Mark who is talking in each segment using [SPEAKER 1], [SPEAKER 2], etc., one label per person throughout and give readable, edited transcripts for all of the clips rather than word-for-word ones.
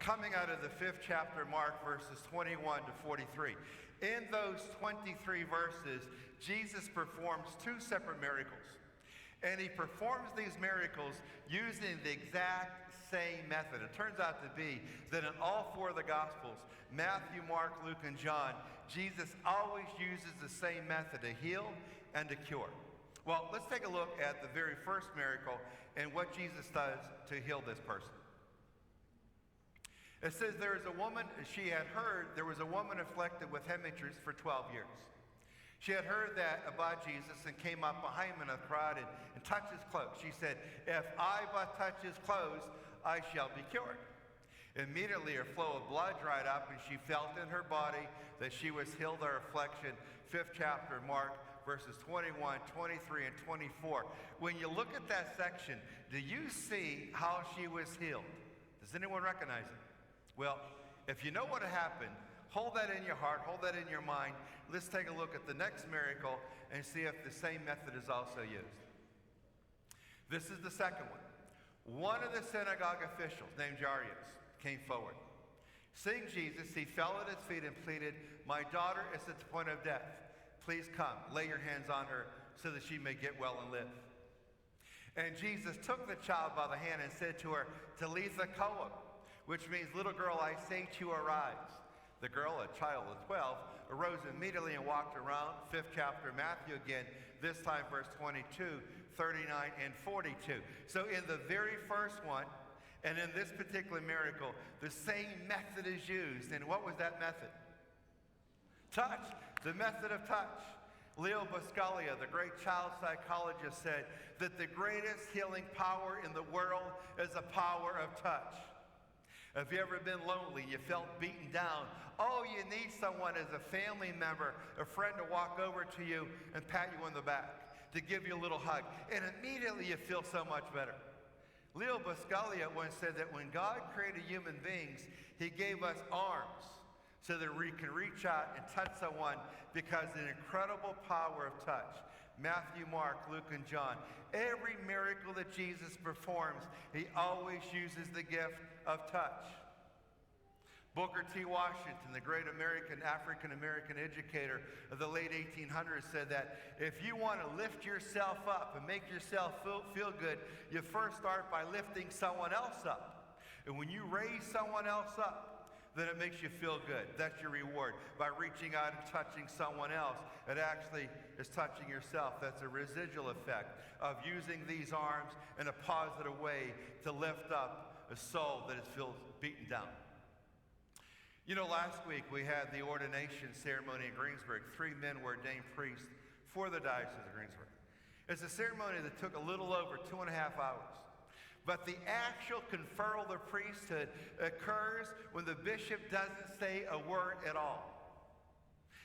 [SPEAKER 1] coming out of the 5th chapter of Mark, verses 21 to 43. In those 23 verses, Jesus performs 2 separate miracles. And he performs these miracles using the exact same method. It turns out to be that in all 4 of the Gospels, Matthew, Mark, Luke, and John, Jesus always uses the same method to heal and to cure. Well, let's take a look at the very first miracle and what Jesus does to heal this person. It says there was a woman afflicted with hemorrhages for 12 years. She had heard that about Jesus and came up behind him in a crowd and touched his clothes. She said, "If I but touch his clothes, I shall be cured." Immediately her flow of blood dried up, and she felt in her body that she was healed of her affliction. 5th chapter, Mark, verses 21, 23, and 24. When you look at that section, do you see how she was healed? Does anyone recognize it? Well, if you know what happened, hold that in your heart, hold that in your mind. Let's take a look at the next miracle and see if the same method is also used. This is the second one. One of the synagogue officials, named Jairus, came forward. Seeing Jesus, he fell at his feet and pleaded, "My daughter is at the point of death. Please come, lay your hands on her so that she may get well and live." And Jesus took the child by the hand and said to her, "Talitha koum," which means, "Little girl, I say to you, arise." The girl, a child of 12, arose immediately and walked around. 5th chapter, Matthew again, this time verse 22, 39, and 42. So in the very first one, and in this particular miracle, the same method is used. And what was that method? Touch, the method of touch. Leo Buscaglia, the great child psychologist, said that the greatest healing power in the world is the power of touch. Have you ever been lonely? You felt beaten down. Oh, you need someone as a family member, a friend to walk over to you and pat you on the back, to give you a little hug. And immediately you feel so much better. Leo Buscaglia once said that when God created human beings, he gave us arms so that we can reach out and touch someone because of the incredible power of touch. Matthew, Mark, Luke, and John. Every miracle that Jesus performs, he always uses the gift of touch. Booker T. Washington, the great African-American educator of the late 1800s, said that if you want to lift yourself up and make yourself feel good, you first start by lifting someone else up. And when you raise someone else up, then it makes you feel good. That's your reward. By reaching out and touching someone else, it actually is touching yourself. That's a residual effect of using these arms in a positive way to lift up a soul that feels beaten down. You know, last week we had the ordination ceremony in Greensburg. 3 men were ordained priests for the Diocese of Greensburg. It's a ceremony that took a little over 2.5 hours. But the actual conferral of the priesthood occurs when the bishop doesn't say a word at all.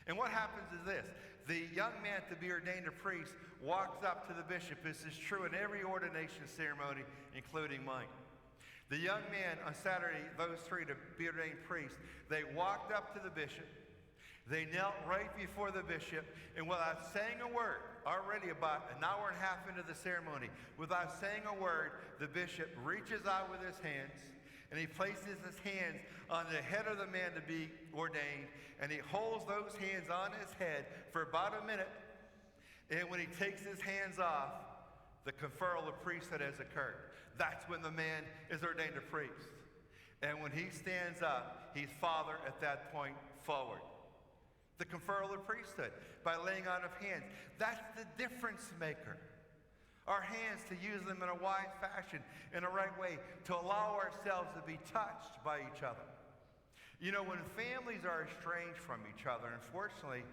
[SPEAKER 1] And what happens is this. The young man to be ordained a priest walks up to the bishop. This is true in every ordination ceremony, including mine. The young man on Saturday, those 3 to be ordained priests, they walked up to the bishop. They knelt right before the bishop, and without saying a word, already about an hour and a half into the ceremony, without saying a word, the bishop reaches out with his hands, and he places his hands on the head of the man to be ordained, and he holds those hands on his head for about a minute, and when he takes his hands off, the conferral of priesthood has occurred. That's when the man is ordained a priest. And when he stands up, he's father at that point forward. The conferral of priesthood by laying on of hands. That's the difference maker. Our hands, to use them in a wise fashion, in a right way, to allow ourselves to be touched by each other. You know, when families are estranged from each other, unfortunately,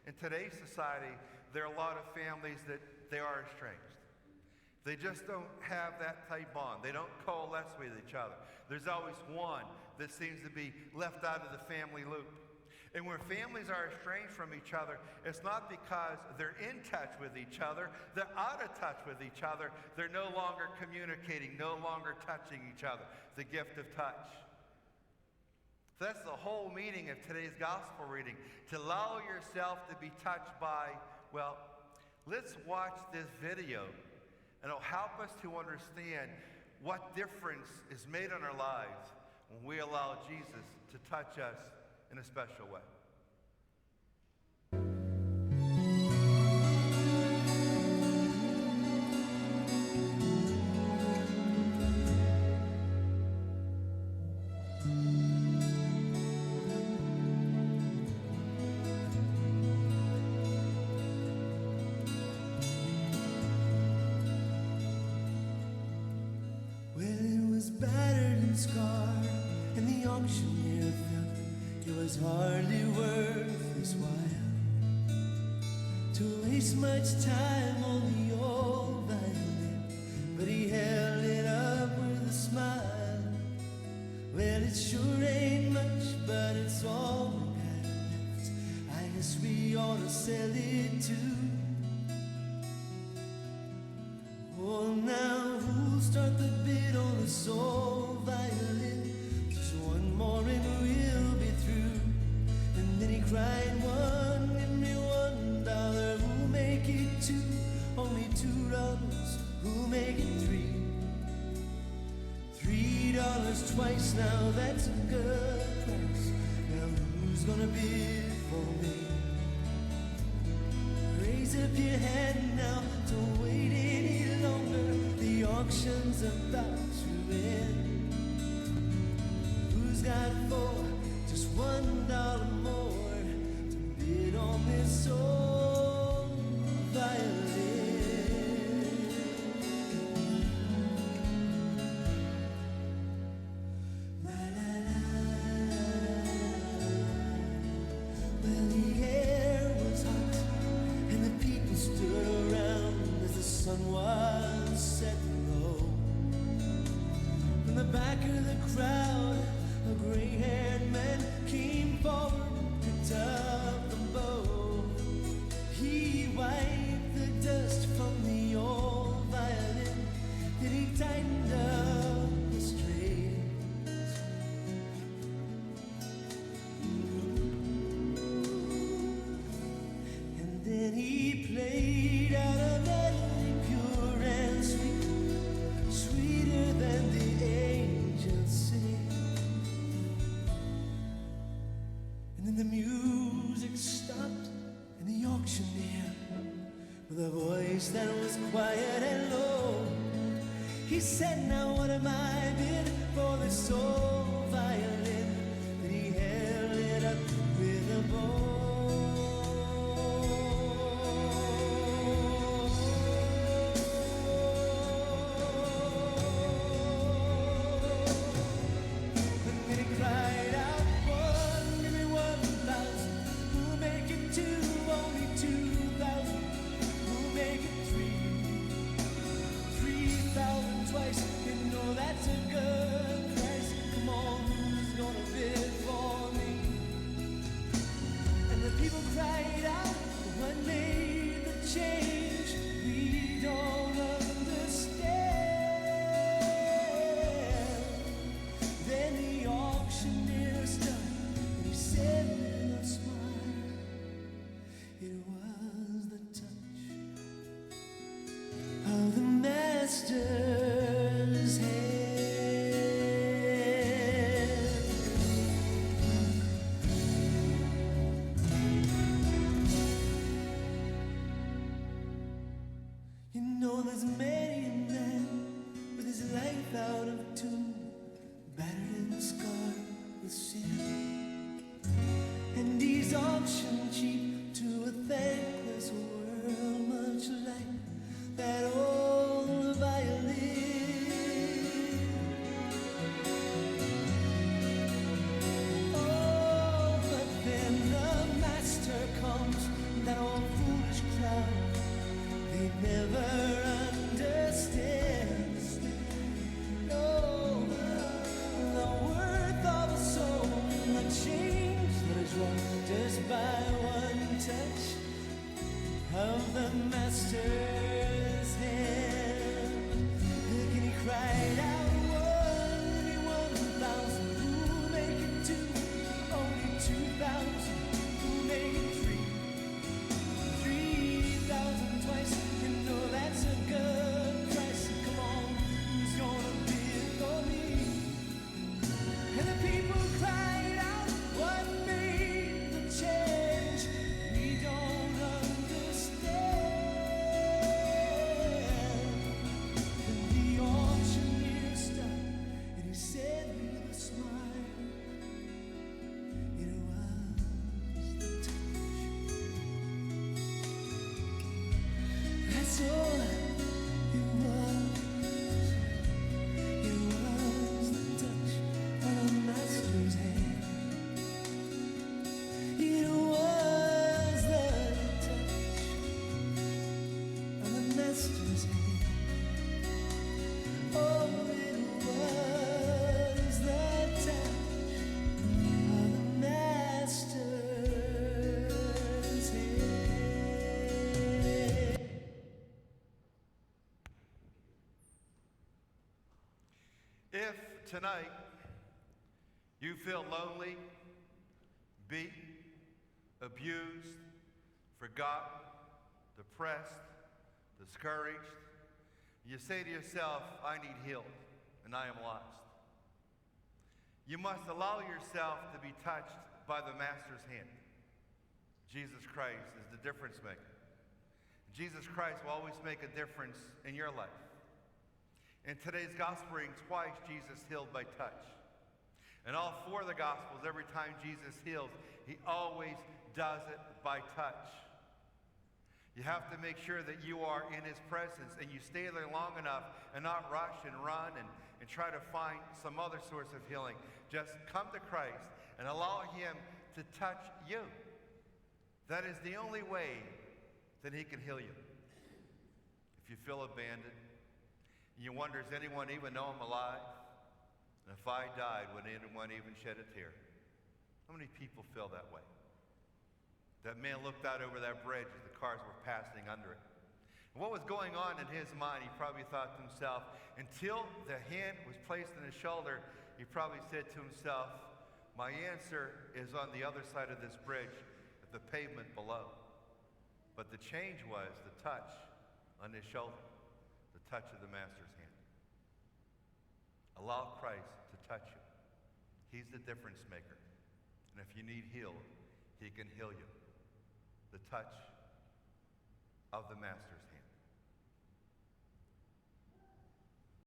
[SPEAKER 1] in today's society, there are a lot of families that they are estranged. They just don't have that tight bond. They don't coalesce with each other. There's always one that seems to be left out of the family loop. And when families are estranged from each other, it's not because they're in touch with each other. They're out of touch with each other. They're no longer communicating, no longer touching each other. The gift of touch. So that's the whole meaning of today's gospel reading. To allow yourself to be touched by, well, let's watch this video, and it'll help us to understand what difference is made in our lives when we allow Jesus to touch us in a special way.
[SPEAKER 2] Scarred, and the auctioneer felt it was hardly worth his while to waste much time on the old violin, but he held it up with a smile. Well, it sure ain't much, but it's all we got left. I guess we ought to sell it too. Oh, now who'll start the bid on this old violin? Just one more and we'll be through. And then he cried, one, give me $1. Who'll make it two? Only $2. Who'll make it three? $3 twice, now that's a good price. Now who's gonna bid for me? Raise up your hand now, don't wait any longer. The auction's about to end. Who's got four, just $1 more to bid on this old violin? La la la. Well, the air was hot and the people stood around as the sun was setting low. From the back of the crowd, a gray-haired man came forward and picked up the bow. He wiped the dust from the old violin, then he tightened up the strings. And then he played out a melody pure and sweet, sweeter than the angels sing. And then the music stopped, and the auctioneer, with a voice that was quiet and low, he said, now what am I bid for this old violin? Then he held it up with a bow. And
[SPEAKER 1] tonight you feel lonely, beat, abused, forgotten, depressed, discouraged, you say to yourself, I need healed, and I am lost. You must allow yourself to be touched by the Master's hand. Jesus Christ is the difference maker. Jesus Christ will always make a difference in your life. In today's gospel reading, twice Jesus healed by touch. In all four of the gospels, every time Jesus heals, he always does it by touch. You have to make sure that you are in his presence and you stay there long enough and not rush and run and try to find some other source of healing. Just come to Christ and allow him to touch you. That is the only way that he can heal you. If you feel abandoned, and you wonder, does anyone even know I'm alive? And if I died, would anyone even shed a tear? How many people feel that way? That man looked out over that bridge as the cars were passing under it. And what was going on in his mind, he probably thought to himself, until the hand was placed on his shoulder, he probably said to himself, my answer is on the other side of this bridge, at the pavement below. But the change was the touch on his shoulder, the touch of the Master's hand. Allow Christ to touch you. He's the difference maker. And if you need healed, he can heal you. The touch of the Master's hand.